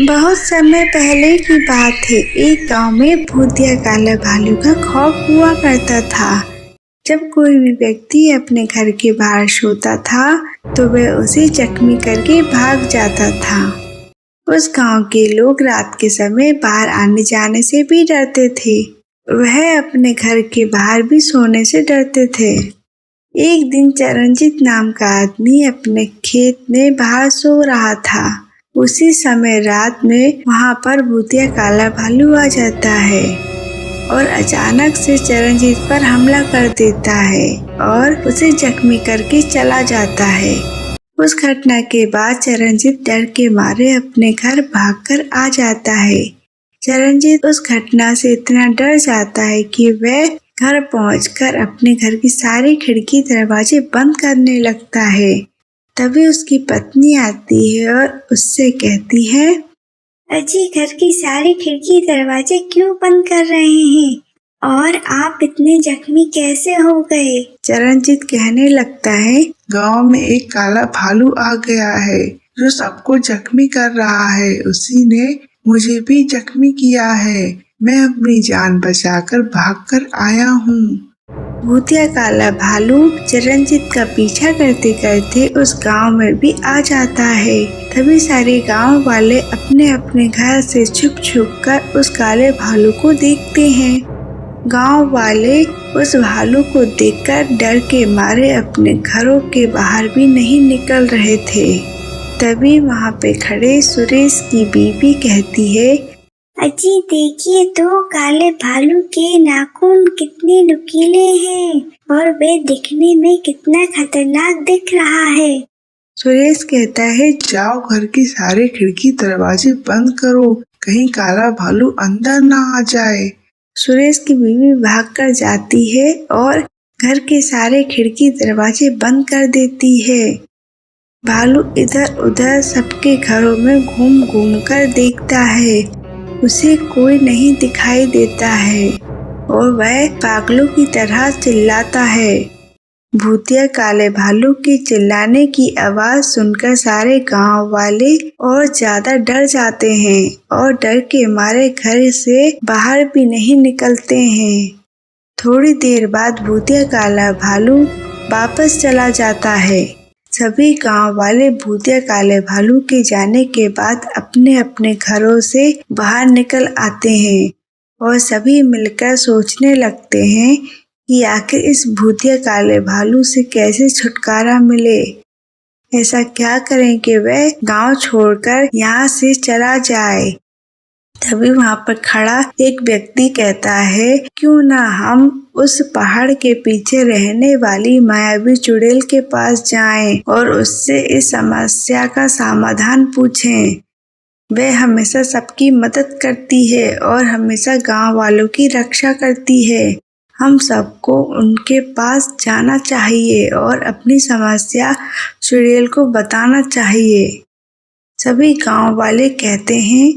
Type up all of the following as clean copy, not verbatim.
बहुत समय पहले की बात है। एक गांव में भूतिया काला भालू का खौफ हुआ करता था। जब कोई भी व्यक्ति अपने घर के बाहर सोता था तो वह उसे जख्मी करके भाग जाता था। उस गांव के लोग रात के समय बाहर आने जाने से भी डरते थे। वह अपने घर के बाहर भी सोने से डरते थे। एक दिन चरणजीत नाम का आदमी अपने खेत में बाहर सो रहा था। उसी समय रात में वहां पर भूतिया काला भालू आ जाता है और अचानक से चरणजीत पर हमला कर देता है और उसे जख्मी करके चला जाता है। उस घटना के बाद चरणजीत डर के मारे अपने घर भागकर आ जाता है। चरणजीत उस घटना से इतना डर जाता है कि वह घर पहुंचकर अपने घर की सारी खिड़की दरवाजे बंद करने लगता है। तभी उसकी पत्नी आती है और उससे कहती है, अजी घर की सारी खिड़की दरवाजे क्यों बंद कर रहे हैं और आप इतने जख्मी कैसे हो गए? चरणजीत कहने लगता है, गांव में एक काला भालू आ गया है जो सबको जख्मी कर रहा है। उसी ने मुझे भी जख्मी किया है। मैं अपनी जान बचाकर भागकर आया हूँ। भूतिया काला भालू चरणजीत का पीछा करते करते उस गांव में भी आ जाता है। तभी सारे गांव वाले अपने अपने घर से छुप छुप कर उस काले भालू को देखते हैं। गांव वाले उस भालू को देखकर डर के मारे अपने घरों के बाहर भी नहीं निकल रहे थे। तभी वहां पे खड़े सुरेश की बीवी कहती है, अजी देखिए तो काले भालू के नाखून कितने नुकीले हैं और वे दिखने में कितना खतरनाक दिख रहा है। सुरेश कहता है, जाओ घर की सारे खिड़की दरवाजे बंद करो, कहीं काला भालू अंदर ना आ जाए। सुरेश की बीवी भागकर जाती है और घर के सारे खिड़की दरवाजे बंद कर देती है। भालू इधर उधर सबके घरों में घूम घूम कर देखता है। उसे कोई नहीं दिखाई देता है और वह पागलों की तरह चिल्लाता है। भूतिया काले भालू के चिल्लाने की आवाज सुनकर सारे गांव वाले और ज्यादा डर जाते हैं और डर के मारे घर से बाहर भी नहीं निकलते हैं। थोड़ी देर बाद भूतिया काला भालू वापस चला जाता है। सभी गांव वाले भूतिया काले भालू के जाने के बाद अपने अपने घरों से बाहर निकल आते हैं और सभी मिलकर सोचने लगते हैं कि आखिर इस भूतिया काले भालू से कैसे छुटकारा मिले। ऐसा क्या करें कि वह गांव छोड़कर यहाँ से चला जाए। तभी वहाँ पर खड़ा एक व्यक्ति कहता है, क्यों ना हम उस पहाड़ के पीछे रहने वाली मायावी चुड़ैल के पास जाएं और उससे इस समस्या का समाधान पूछें। वह हमेशा सबकी मदद करती है और हमेशा गांव वालों की रक्षा करती है। हम सबको उनके पास जाना चाहिए और अपनी समस्या चुड़ैल को बताना चाहिए। सभी गांव वाले कहते हैं,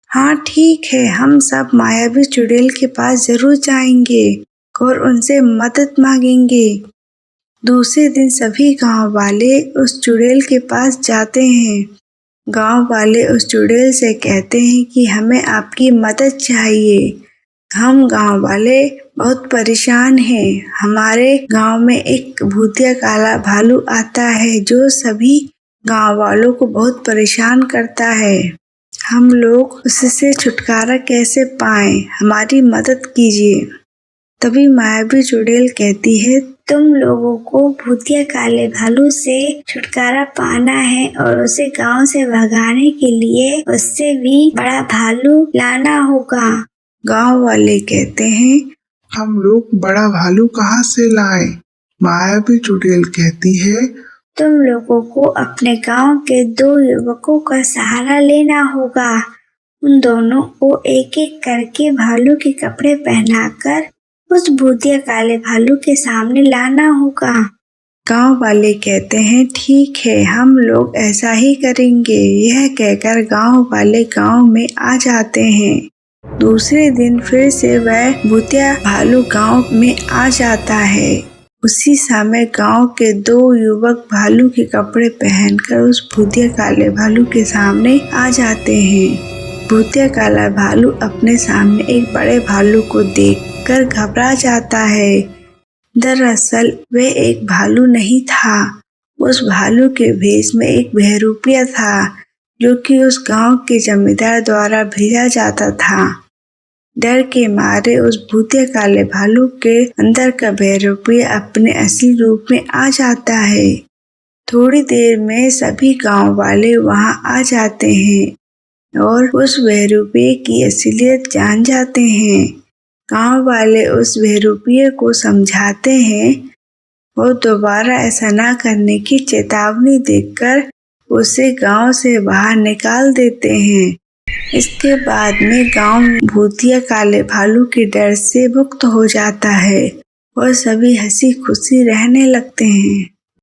हाँ ठीक है, हम सब मायावी चुड़ैल के पास जरूर जाएंगे और उनसे मदद मांगेंगे। दूसरे दिन सभी गांव वाले उस चुड़ैल के पास जाते हैं। गांव वाले उस चुड़ैल से कहते हैं कि हमें आपकी मदद चाहिए। हम गांव वाले बहुत परेशान हैं। हमारे गांव में एक भूतिया काला भालू आता है जो सभी गांव वालों को बहुत परेशान करता है। हम लोग उससे छुटकारा कैसे पाएं? हमारी मदद कीजिए। तभी मायावी चुड़ैल कहती है, तुम लोगों को भूतिया काले भालू से छुटकारा पाना है और उसे गांव से भगाने के लिए उससे भी बड़ा भालू लाना होगा। गांव वाले कहते हैं, हम लोग बड़ा भालू कहाँ से लाएं? मायावी चुड़ैल कहती है, तुम लोगों को अपने गांव के 2 युवकों का सहारा लेना होगा। उन दोनों को एक एक करके भालू के कपड़े पहनाकर उस भूतिया काले भालू के सामने लाना होगा। गांव वाले कहते हैं, ठीक है, हम लोग ऐसा ही करेंगे। यह कहकर गांव वाले गांव में आ जाते हैं। दूसरे दिन फिर से वह भूतिया भालू गांव में आ जाता है उसी समय गांव के दो युवक भालू के कपड़े पहनकर उस भूतिया काले भालू के सामने आ जाते हैं। भूतिया काला भालू अपने सामने एक बड़े भालू को देखकर घबरा जाता है। दरअसल वह एक भालू नहीं था, उस भालू के भेष में एक बहरूपिया था, जो कि उस गांव के जमींदार द्वारा भेजा जाता था। डर के मारे उस भूतिया काले भालू के अंदर का बहरूपिया अपने असली रूप में आ जाता है। थोड़ी देर में सभी गांव वाले वहां आ जाते हैं और उस बहरूपिये की असलियत जान जाते हैं। गांव वाले उस बहरूपिये को समझाते हैं और दोबारा ऐसा ना करने की चेतावनी देकर उसे गांव से बाहर निकाल देते हैं। इसके बाद में गांव भूतिया काले भालू के डर से मुक्त हो जाता है और सभी हंसी खुशी रहने लगते हैं।